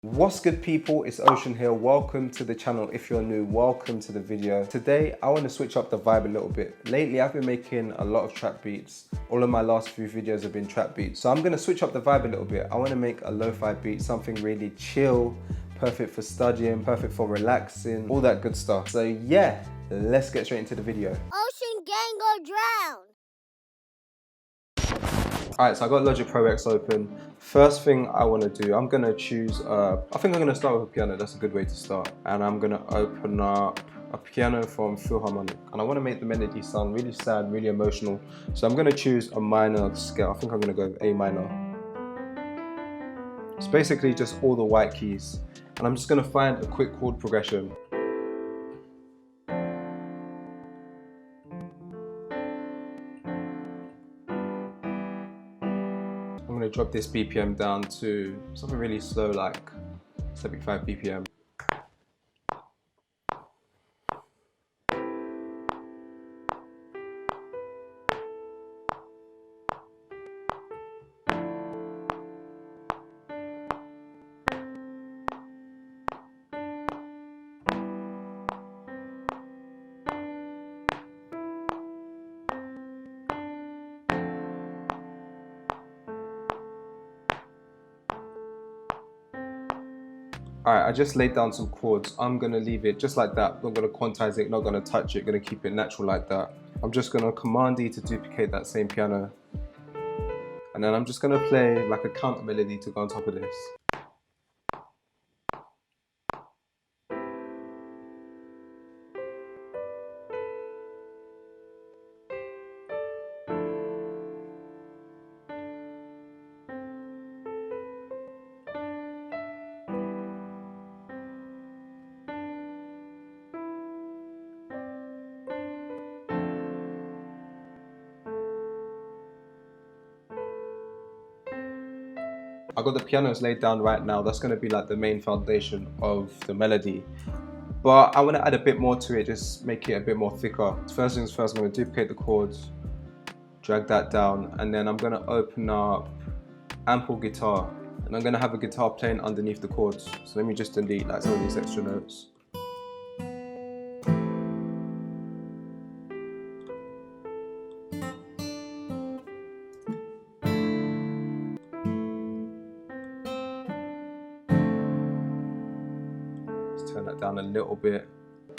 What's good people, it's Ocean here. Welcome to the channel. If you're new, welcome to the video. Today I want to switch up the vibe a little bit. Lately I've been making a lot of trap beats. All of my last few videos have been trap beats. So I'm going to switch up the vibe a little bit. I want to make a lo-fi beat, something really chill, perfect for studying, perfect for relaxing, all that good stuff. So yeah, let's get straight into the video. Ocean gang go drown. Alright, so I got Logic Pro X open. First thing I want to do, I'm going to choose, I think I'm going to start with a piano. That's a good way to start. And I'm going to open up a piano from Philharmonic. And I want to make the melody sound really sad, really emotional. So I'm going to choose a minor scale. I think I'm going to go with A minor. It's basically just all the white keys. And I'm just going to find a quick chord progression. I'm going to drop this BPM down to something really slow, like 75 BPM. Alright, I just laid down some chords. I'm going to leave it just like that. Not going to quantize it, not going to touch it, going to keep it natural like that. I'm just going to Command D to duplicate that same piano. And then I'm just going to play like a counter melody to go on top of this. I got the pianos laid down right now. That's going to be like the main foundation of the melody. But I want to add a bit more to it, just make it a bit more thicker. First things first, I'm going to duplicate the chords, drag that down, and then I'm going to open up ample guitar. And I'm going to have a guitar playing underneath the chords. So let me just delete like some of these extra notes. Turn that down a little bit.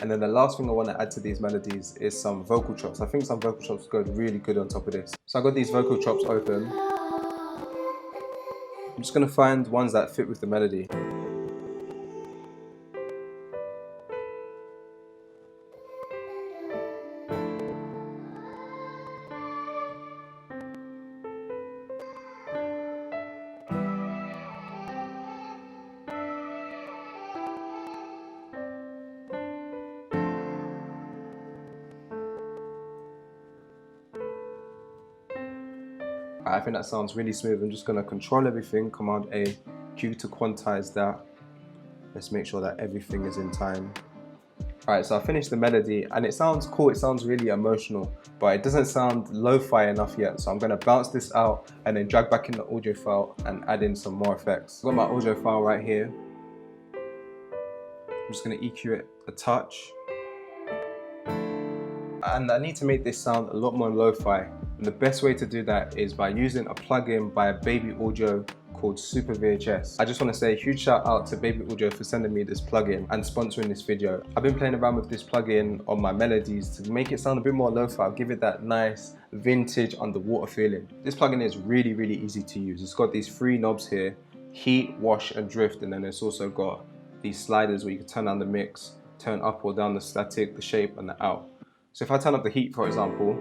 And then the last thing I want to add to these melodies is some vocal chops. I think some vocal chops go really good on top of this. So I got these vocal chops open. I'm just going to find ones that fit with the melody. I think that sounds really smooth. I'm just going to control everything, Command A, Q to quantize that. Let's make sure that everything is in time. Alright, so I finished the melody and it sounds cool, it sounds really emotional, but it doesn't sound lo-fi enough yet. So I'm going to bounce this out and then drag back in the audio file and add in some more effects. I've got my audio file right here. I'm just going to EQ it a touch. And I need to make this sound a lot more lo-fi. And the best way to do that is by using a plugin by Baby Audio called Super VHS. I just want to say a huge shout out to Baby Audio for sending me this plugin and sponsoring this video. I've been playing around with this plugin on my melodies to make it sound a bit more lo-fi, give it that nice vintage underwater feeling. This plugin is really, really easy to use. It's got these 3 knobs here, heat, wash and drift, and then it's also got these sliders where you can turn down the mix, turn up or down the static, the shape and the out. So if I turn up the heat, for example,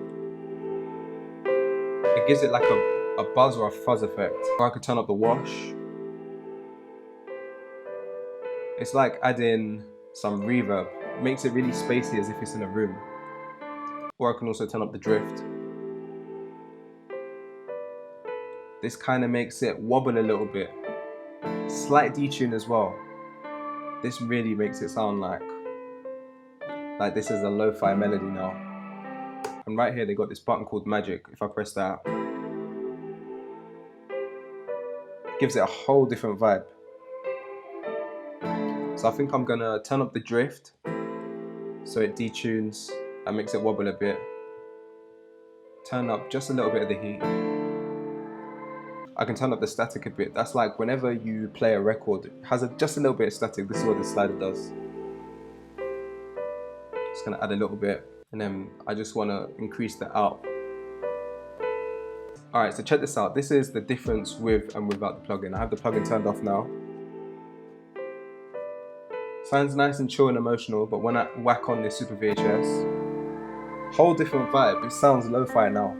it gives it like a buzz or a fuzz effect. Or I could turn up the wash. It's like adding some reverb. It makes it really spacey as if it's in a room. Or I can also turn up the drift. This kind of makes it wobble a little bit. Slight detune as well. This really makes it sound like this is a lo-fi melody now. And right here they got this button called Magic. If I press that, it gives it a whole different vibe. So I think I'm gonna turn up the drift so it detunes and makes it wobble a bit. Turn up just a little bit of the heat. I can turn up the static a bit. That's like whenever you play a record, it has just a little bit of static. This is what the slider does. Just gonna add a little bit, and then I just wanna increase the out. All right, so check this out. This is the difference with and without the plugin. I have the plugin turned off now. Sounds nice and chill and emotional, but when I whack on this Super VHS, whole different vibe. It sounds lo-fi now.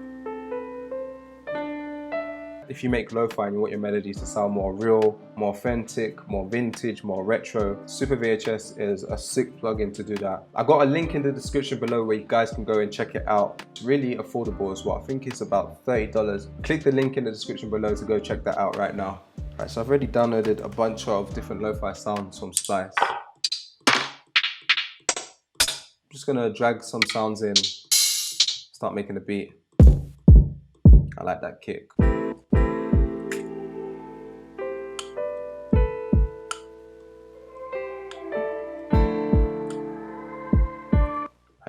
If you make lo-fi and you want your melodies to sound more real, more authentic, more vintage, more retro, Super VHS is a sick plugin to do that. I got a link in the description below where you guys can go and check it out. It's really affordable as well. I think it's about $30. Click the link in the description below to go check that out right now. Right, so I've already downloaded a bunch of different lo-fi sounds from Splice. I'm just gonna drag some sounds in, start making a beat. I like that kick. Right,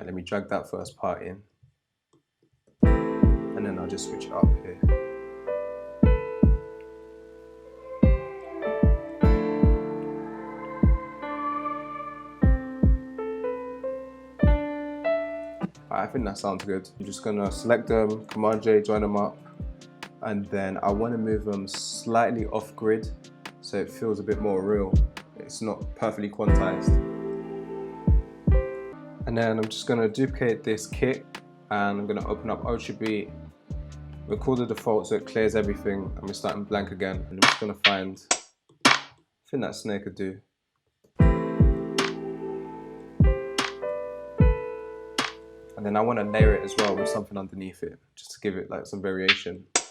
let me drag that first part in, and then I'll just switch it up here. I think that sounds good. I'm just gonna select them, Command J, join them up, and then I wanna move them slightly off grid so it feels a bit more real. It's not perfectly quantized. And then I'm just gonna duplicate this kick, and I'm gonna open up Ultra Beat, record the default so it clears everything, and we're starting blank again. And I'm just gonna find, I think that snare could do. And then I want to layer it as well with something underneath it, just to give it like some variation. I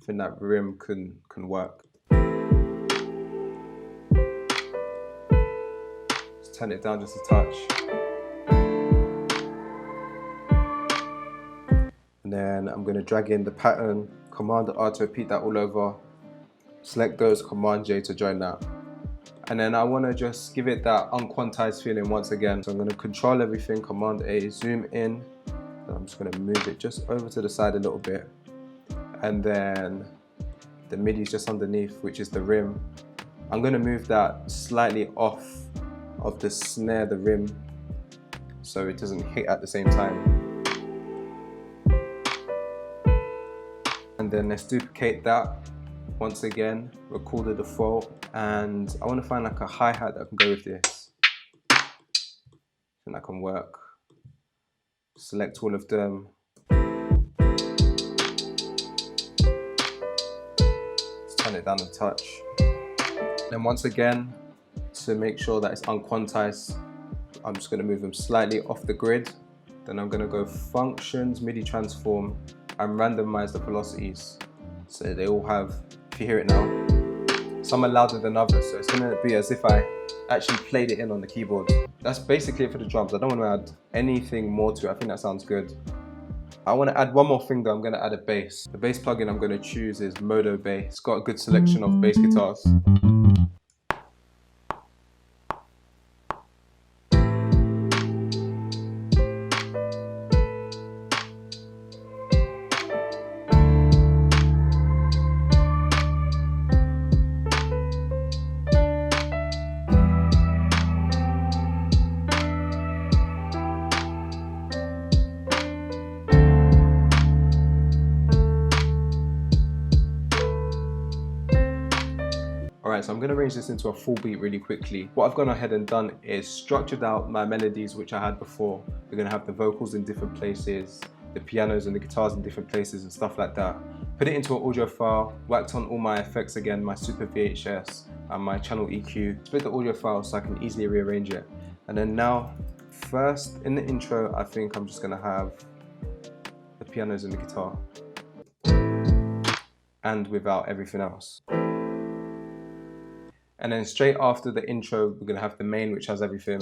think that rim can work. Just turn it down just a touch. And then I'm going to drag in the pattern, Command R to repeat that all over. Select those, Command J to join that. And then I want to just give it that unquantized feeling once again. So I'm going to control everything, Command A, zoom in. And I'm just going to move it just over to the side a little bit. And then the MIDI is just underneath, which is the rim. I'm going to move that slightly off of the snare, the rim, so it doesn't hit at the same time. And then let's duplicate that. Once again, record the default, and I want to find like a hi-hat that can go with this. I think that can work. Select all of them. Let's turn it down a touch. Then once again, to make sure that it's unquantized, I'm just going to move them slightly off the grid. Then I'm going to go Functions, MIDI Transform, and randomize the velocities. So they all have, if you hear it now, some are louder than others, so it's gonna be as if I actually played it in on the keyboard. That's basically it for the drums. I don't want to add anything more to it. I think that sounds good. I want to add one more thing though. I'm gonna add a bass. The bass plugin I'm gonna choose is Modo Bass. It's got a good selection of bass guitars. Alright, so I'm going to arrange this into a full beat really quickly. What I've gone ahead and done is structured out my melodies which I had before. We're going to have the vocals in different places, the pianos and the guitars in different places and stuff like that. Put it into an audio file, whacked on all my effects again, my Super VHS and my channel EQ. Split the audio file so I can easily rearrange it. And then now, first in the intro, I think I'm just going to have the pianos and the guitar. And without everything else. And then straight after the intro, we're gonna have the main, which has everything.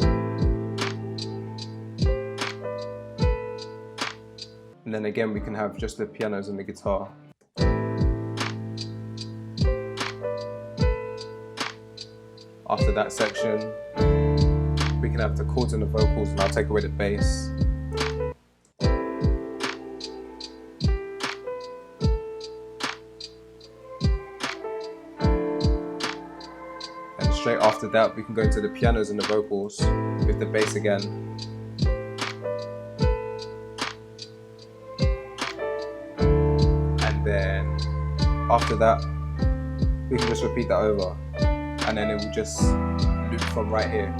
And then again, we can have just the pianos and the guitar. After that section, we can have the chords and the vocals, and I'll take away the bass. And straight after that, we can go into the pianos and the vocals with the bass again. And then after that, we can just repeat that over, and then it will just loop from right here.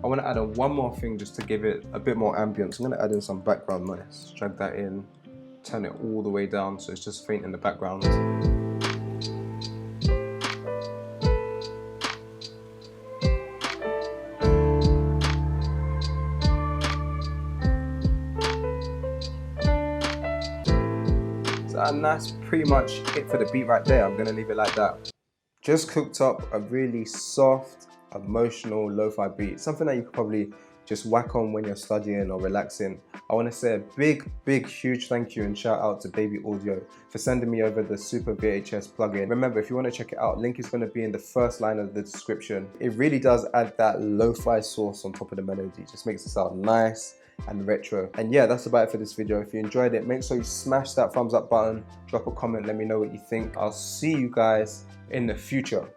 I want to add on one more thing just to give it a bit more ambience. I'm going to add in some background noise. Drag that in, turn it all the way down so it's just faint in the background. And that's pretty much it for the beat right there. I'm gonna leave it like that. Just cooked up a really soft, emotional lo-fi beat, something that you could probably just whack on when you're studying or relaxing. I want to say a big huge thank you and shout out to Baby Audio for sending me over the Super VHS plugin. Remember, if you want to check it out, link is going to be in the first line of the description. It really does add that lo-fi sauce on top of the melody. It just makes it sound nice and retro. And yeah, that's about it for this video. If you enjoyed it, make sure you smash that thumbs up button, drop a comment, let me know what you think. I'll see you guys in the future.